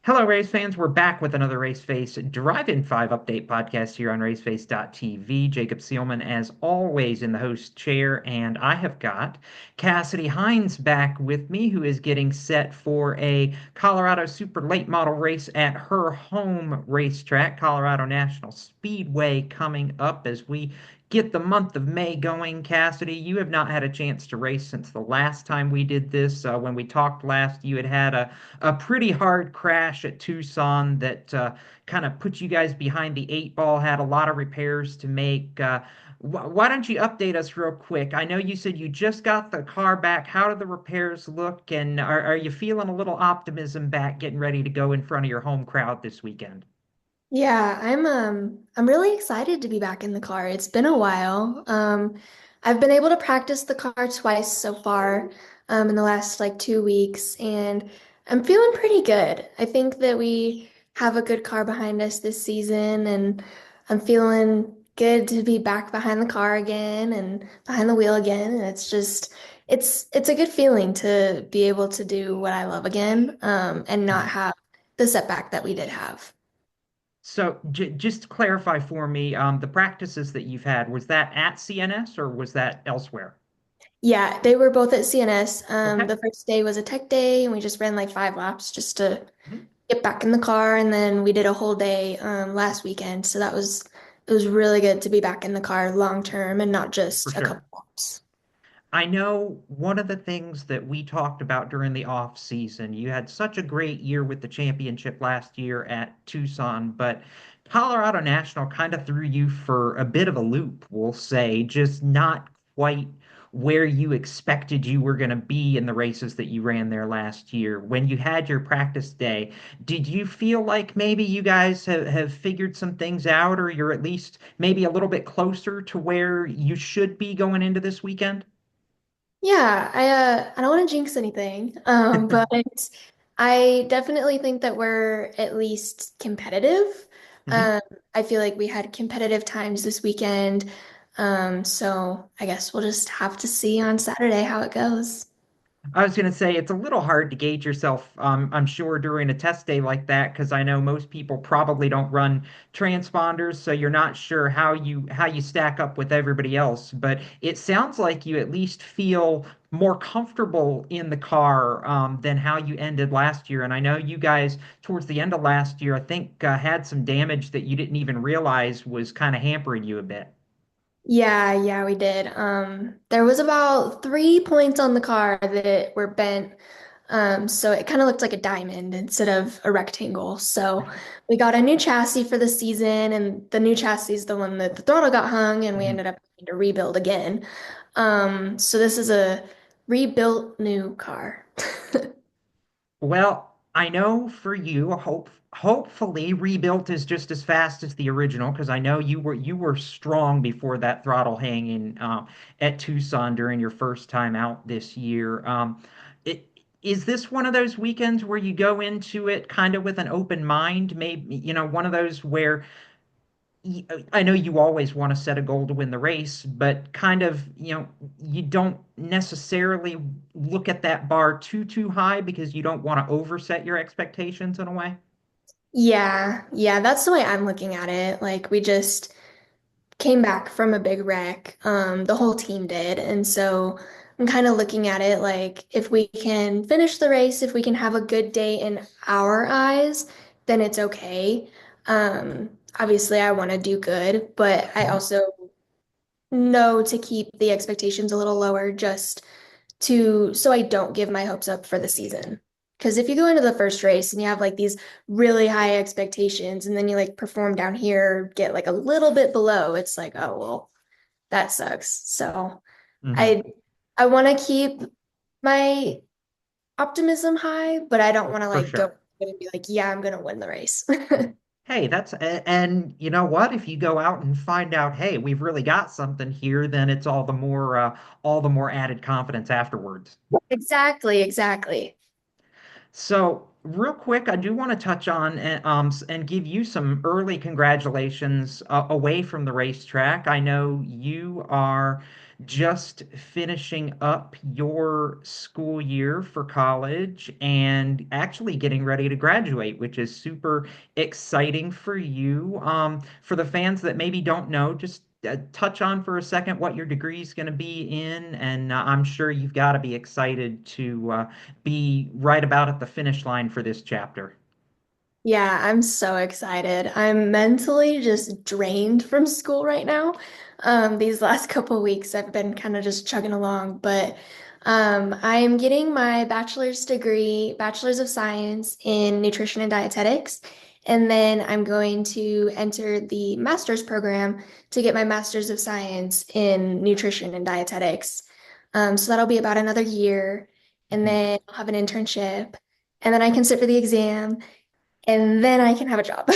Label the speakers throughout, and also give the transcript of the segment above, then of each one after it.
Speaker 1: Hello, race fans. We're back with another Race Face Drive-In 5 update podcast here on raceface.tv. Jacob Seelman, as always, in the host chair, and I have got Cassidy Hinds back with me, who is getting set for a Colorado Super Late Model race at her home racetrack, Colorado National Speedway, coming up as we get the month of May going. Cassidy, you have not had a chance to race since the last time we did this. When we talked last, you had had a pretty hard crash at Tucson that kind of put you guys behind the eight ball, had a lot of repairs to make. Why don't you update us real quick? I know you said you just got the car back. How do the repairs look? And are you feeling a little optimism back, getting ready to go in front of your home crowd this weekend?
Speaker 2: Yeah, I'm really excited to be back in the car. It's been a while. I've been able to practice the car twice so far, in the last like 2 weeks, and I'm feeling pretty good. I think that we have a good car behind us this season, and I'm feeling good to be back behind the car again and behind the wheel again. And it's a good feeling to be able to do what I love again, and not
Speaker 1: Mhm.
Speaker 2: have the setback that we did have.
Speaker 1: So just to clarify for me, the practices that you've had, was that at CNS or was that elsewhere?
Speaker 2: Yeah, they were both at CNS.
Speaker 1: Okay.
Speaker 2: The first day was a tech day, and we just ran like 5 laps just to
Speaker 1: Mhm.
Speaker 2: get back in the car. And then we did a whole day last weekend. So it was really good to be back in the car long term and not
Speaker 1: For
Speaker 2: just a couple
Speaker 1: sure.
Speaker 2: laps.
Speaker 1: I know one of the things that we talked about during the off season, you had such a great year with the championship last year at Tucson, but Colorado National kind of threw you for a bit of a loop, we'll say, just not quite where you expected you were going to be in the races that you ran there last year. When you had your practice day, did you feel like maybe you guys have figured some things out, or you're at least maybe a little bit closer to where you should be going into this weekend?
Speaker 2: Yeah, I don't want to jinx anything, but I definitely think that we're at least competitive.
Speaker 1: Mhm.
Speaker 2: Um, I feel like we had competitive times this weekend. So I guess we'll just have to see on Saturday how it goes.
Speaker 1: I was going to say it's a little hard to gauge yourself, I'm sure, during a test day like that, because I know most people probably don't run transponders, so you're not sure how you stack up with everybody else. But it sounds like you at least feel more comfortable in the car than how you ended last year. And I know you guys, towards the end of last year, I think had some damage that you didn't even realize was kind of hampering you a bit.
Speaker 2: Yeah, we did. There was about 3 points on the car that were bent. So it kind of looked like a diamond instead of a rectangle. So we got a new chassis for the season, and the new chassis is the one that the throttle got hung, and we ended up having to rebuild again. So this is a rebuilt new car.
Speaker 1: Well, I know for you, hopefully rebuilt is just as fast as the original because I know you were strong before that throttle hanging at Tucson during your first time out this year. It, is this one of those weekends where you go into it kind of with an open mind? Maybe, one of those where I know you always want to set a goal to win the race, but kind of, you don't necessarily look at that bar too high because you don't want to overset your expectations in a way.
Speaker 2: Yeah, that's the way I'm looking at it. Like we just came back from a big wreck. The whole team did. And so I'm kind of looking at it like if we can finish the race, if we can have a good day in our eyes, then it's okay. Obviously, I want to do good, but I
Speaker 1: Mhm.
Speaker 2: also know to keep the expectations a little lower just to so I don't give my hopes up for the season. Because if you go into the first race and you have like these really high expectations and then you like perform down here, get like a little bit below, it's like, oh well, that sucks. So
Speaker 1: Mhm.
Speaker 2: I I want to keep my optimism high, but I don't want to
Speaker 1: For
Speaker 2: like go
Speaker 1: sure.
Speaker 2: and be like, yeah, I'm gonna win the race.
Speaker 1: Hey, and you know what? If you go out and find out, hey, we've really got something here, then it's all the more added confidence afterwards.
Speaker 2: Exactly.
Speaker 1: So Real quick, I do want to touch on and give you some early congratulations away from the racetrack. I know you are just finishing up your school year for college and actually getting ready to graduate, which is super exciting for you. For the fans that maybe don't know, just touch on for a second what your degree is going to be in, and I'm sure you've got to be excited to be right about at the finish line for this chapter.
Speaker 2: Yeah, I'm so excited. I'm mentally just drained from school right now. These last couple weeks, I've been kind of just chugging along, but I am getting my bachelor's degree, Bachelor's of Science in Nutrition and Dietetics. And then I'm going to enter the master's program to get my Master's of Science in Nutrition and Dietetics. So that'll be about another year. And
Speaker 1: Mhm.
Speaker 2: then I'll have an internship. And then I can sit for the exam and then I can have a job.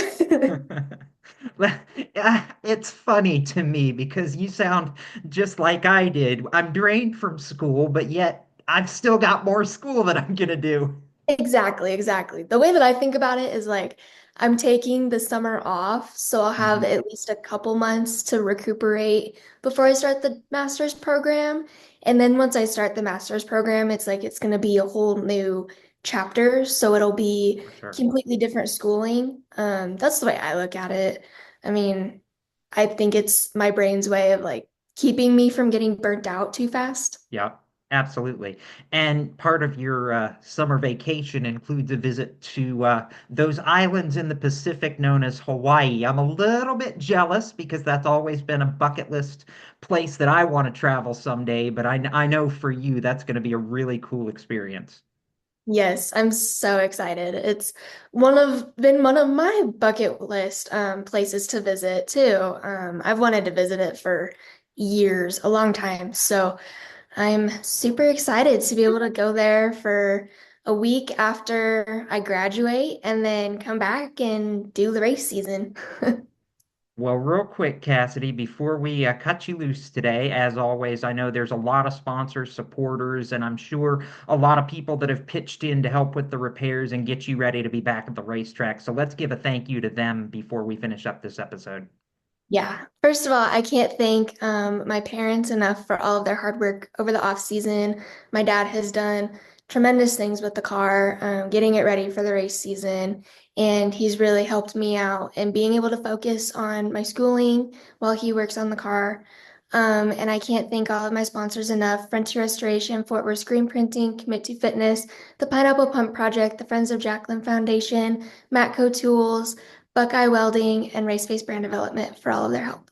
Speaker 1: It's funny to me because you sound just like I did. I'm drained from school, but yet I've still got more school that I'm gonna do.
Speaker 2: Exactly, exactly. The way that I think about it is like I'm taking the summer off, so I'll have
Speaker 1: Mhm.
Speaker 2: at least a couple months to recuperate before I start the master's program. And then once I start the master's program, it's like it's going to be a whole new chapter, so it'll be
Speaker 1: For sure.
Speaker 2: completely different schooling. That's the way I look at it. I mean, I think it's my brain's way of like keeping me from getting burnt out too fast.
Speaker 1: Yeah, absolutely. And part of your summer vacation includes a visit to those islands in the Pacific known as Hawaii. I'm a little bit jealous because that's always been a bucket list place that I want to travel someday, but I know for you that's going to be a really cool experience.
Speaker 2: Yes, I'm so excited. It's one of my bucket list places to visit too. I've wanted to visit it for years, a long time. So I'm super excited to be able to go there for a week after I graduate and then come back and do the race season.
Speaker 1: Well, real quick, Cassidy, before we cut you loose today, as always, I know there's a lot of sponsors, supporters, and I'm sure a lot of people that have pitched in to help with the repairs and get you ready to be back at the racetrack. So let's give a thank you to them before we finish up this episode.
Speaker 2: Yeah. First of all, I can't thank my parents enough for all of their hard work over the off season. My dad has done tremendous things with the car, getting it ready for the race season, and he's really helped me out and being able to focus on my schooling while he works on the car. And I can't thank all of my sponsors enough: Frontier Restoration, Fort Worth Screen Printing, Commit to Fitness, the Pineapple Pump Project, the Friends of Jacqueline Foundation, Matco Tools, Buckeye Welding, and Race Face Brand Development for all of their help.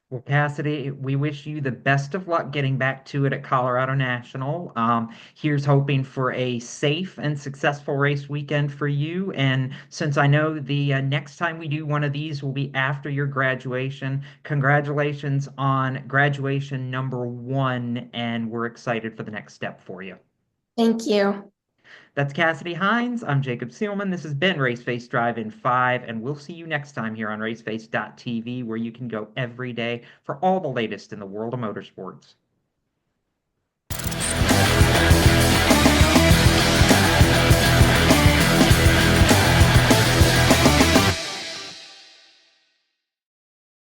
Speaker 1: Well, Cassidy, we wish you the best of luck getting back to it at Colorado National. Here's hoping for a safe and successful race weekend for you. And since I know the next time we do one of these will be after your graduation, congratulations on graduation number one. And we're excited for the next step for you.
Speaker 2: Thank you.
Speaker 1: That's Cassidy Hinds. I'm Jacob Seelman. This has been Raceface Drive in 5, and we'll see you next time here on raceface.tv, where you can go every day for all the latest in the world of motorsports.